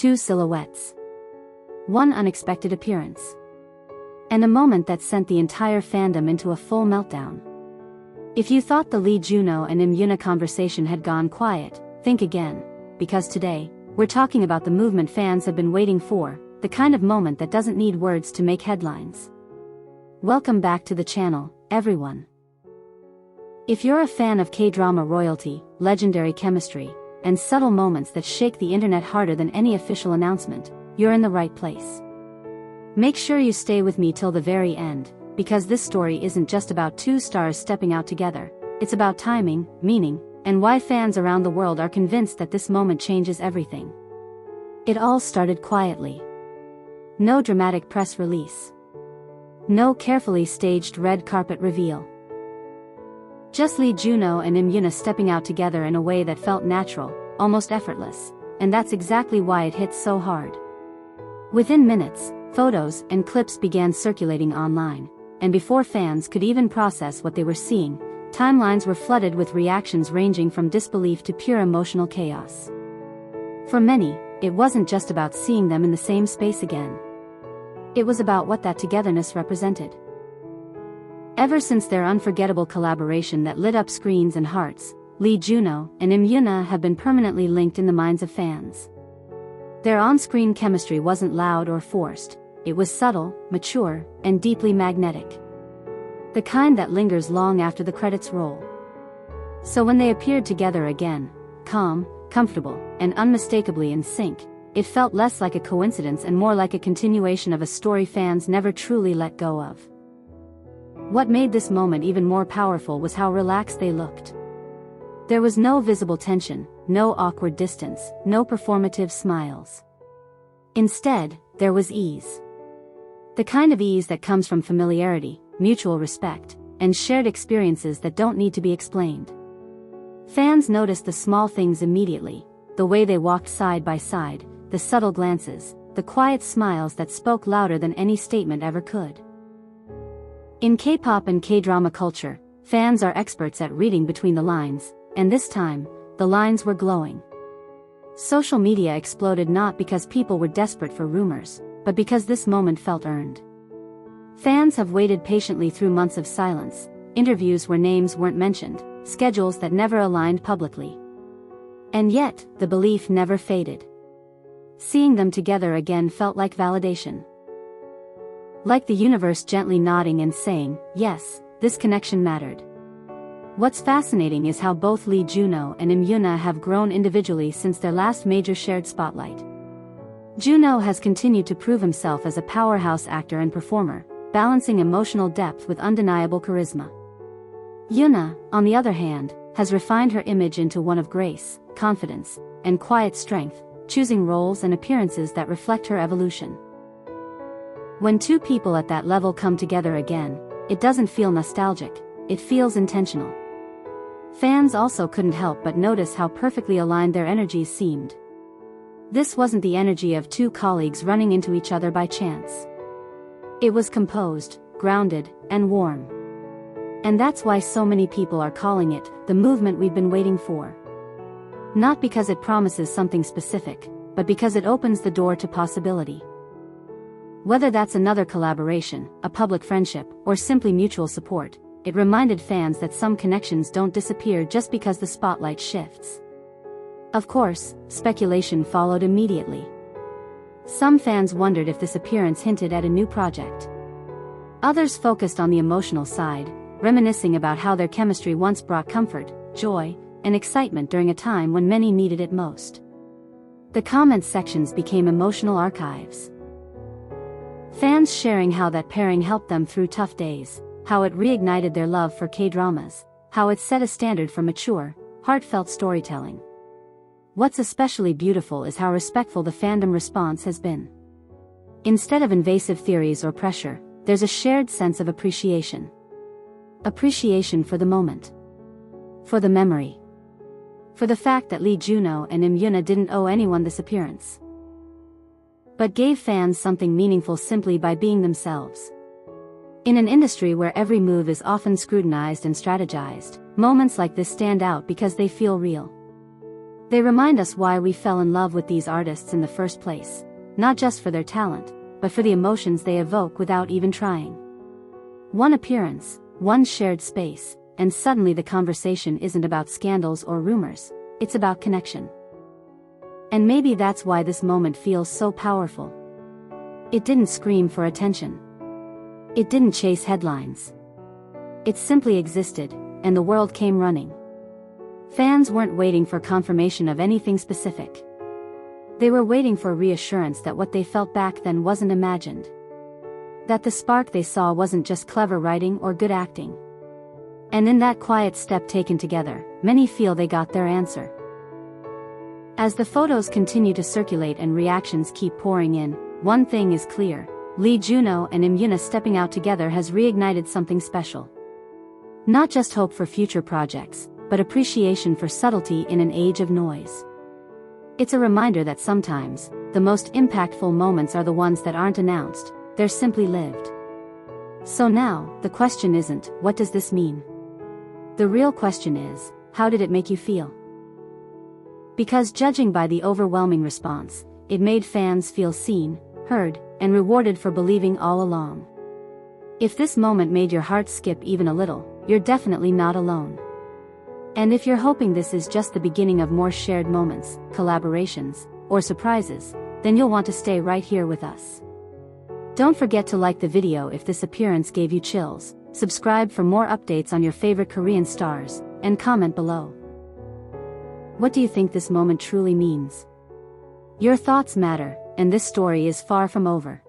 two silhouettes. One unexpected appearance. And a moment that sent the entire fandom into a full meltdown. If you thought the Junho and Im Yoona conversation had gone quiet, think again, because today, we're talking about the movement fans have been waiting for, the kind of moment that doesn't need words to make headlines. Welcome back to the channel, everyone. If you're a fan of K-drama royalty, legendary chemistry, and subtle moments that shake the internet harder than any official announcement, you're in the right place. Make sure you stay with me till the very end, because this story isn't just about two stars stepping out together, it's about timing, meaning, and why fans around the world are convinced that this moment changes everything. It all started quietly. No dramatic press release. No carefully staged red carpet reveal. Just Junho and Im Yoona stepping out together in a way that felt natural, almost effortless, and that's exactly why it hit so hard. Within minutes, photos and clips began circulating online, and before fans could even process what they were seeing, timelines were flooded with reactions ranging from disbelief to pure emotional chaos. For many, it wasn't just about seeing them in the same space again. It was about what that togetherness represented. Ever since their unforgettable collaboration that lit up screens and hearts, Junho and Im Yoona have been permanently linked in the minds of fans. Their on-screen chemistry wasn't loud or forced, it was subtle, mature, and deeply magnetic. The kind that lingers long after the credits roll. So when they appeared together again, calm, comfortable, and unmistakably in sync, it felt less like a coincidence and more like a continuation of a story fans never truly let go of. What made this moment even more powerful was how relaxed they looked. There was no visible tension, no awkward distance, no performative smiles. Instead, there was ease. The kind of ease that comes from familiarity, mutual respect, and shared experiences that don't need to be explained. Fans noticed the small things immediately, the way they walked side by side, the subtle glances, the quiet smiles that spoke louder than any statement ever could. In K-pop and K-drama culture, fans are experts at reading between the lines, and this time, the lines were glowing. Social media exploded not because people were desperate for rumors, but because this moment felt earned. Fans have waited patiently through months of silence, interviews where names weren't mentioned, schedules that never aligned publicly. And yet, the belief never faded. Seeing them together again felt like validation. Like the universe gently nodding and saying, yes, this connection mattered. What's fascinating is how both Junho and Im Yoona have grown individually since their last major shared spotlight. Junho has continued to prove himself as a powerhouse actor and performer, balancing emotional depth with undeniable charisma. Yoona, on the other hand, has refined her image into one of grace, confidence, and quiet strength, choosing roles and appearances that reflect her evolution. When two people at that level come together again, it doesn't feel nostalgic, it feels intentional. Fans also couldn't help but notice how perfectly aligned their energies seemed. This wasn't the energy of two colleagues running into each other by chance. It was composed, grounded, and warm. And that's why so many people are calling it the movement we've been waiting for. Not because it promises something specific, but because it opens the door to possibility. Whether that's another collaboration, a public friendship, or simply mutual support, it reminded fans that some connections don't disappear just because the spotlight shifts. Of course, speculation followed immediately. Some fans wondered if this appearance hinted at a new project. Others focused on the emotional side, reminiscing about how their chemistry once brought comfort, joy, and excitement during a time when many needed it most. The comment sections became emotional archives. Fans sharing how that pairing helped them through tough days, how it reignited their love for K-dramas, how it set a standard for mature, heartfelt storytelling. What's especially beautiful is how respectful the fandom response has been. Instead of invasive theories or pressure, there's a shared sense of appreciation. Appreciation for the moment. For the memory. For the fact that Junho and Im Yoona didn't owe anyone this appearance, but gave fans something meaningful simply by being themselves. In an industry where every move is often scrutinized and strategized, moments like this stand out because they feel real. They remind us why we fell in love with these artists in the first place, not just for their talent, but for the emotions they evoke without even trying. One appearance, one shared space, and suddenly the conversation isn't about scandals or rumors, it's about connection. And maybe that's why this moment feels so powerful. It didn't scream for attention. It didn't chase headlines. It simply existed, and the world came running. Fans weren't waiting for confirmation of anything specific. They were waiting for reassurance that what they felt back then wasn't imagined. That the spark they saw wasn't just clever writing or good acting. And in that quiet step taken together, many feel they got their answer. As the photos continue to circulate and reactions keep pouring in, one thing is clear: Junho and Im Yoona stepping out together has reignited something special. Not just hope for future projects, but appreciation for subtlety in an age of noise. It's a reminder that sometimes, the most impactful moments are the ones that aren't announced, they're simply lived. So now, the question isn't, what does this mean? The real question is, how did it make you feel? Because judging by the overwhelming response, it made fans feel seen, heard, and rewarded for believing all along. If this moment made your heart skip even a little, you're definitely not alone. And if you're hoping this is just the beginning of more shared moments, collaborations, or surprises, then you'll want to stay right here with us. Don't forget to like the video if this appearance gave you chills, subscribe for more updates on your favorite Korean stars, and comment below. What do you think this moment truly means? Your thoughts matter, and this story is far from over.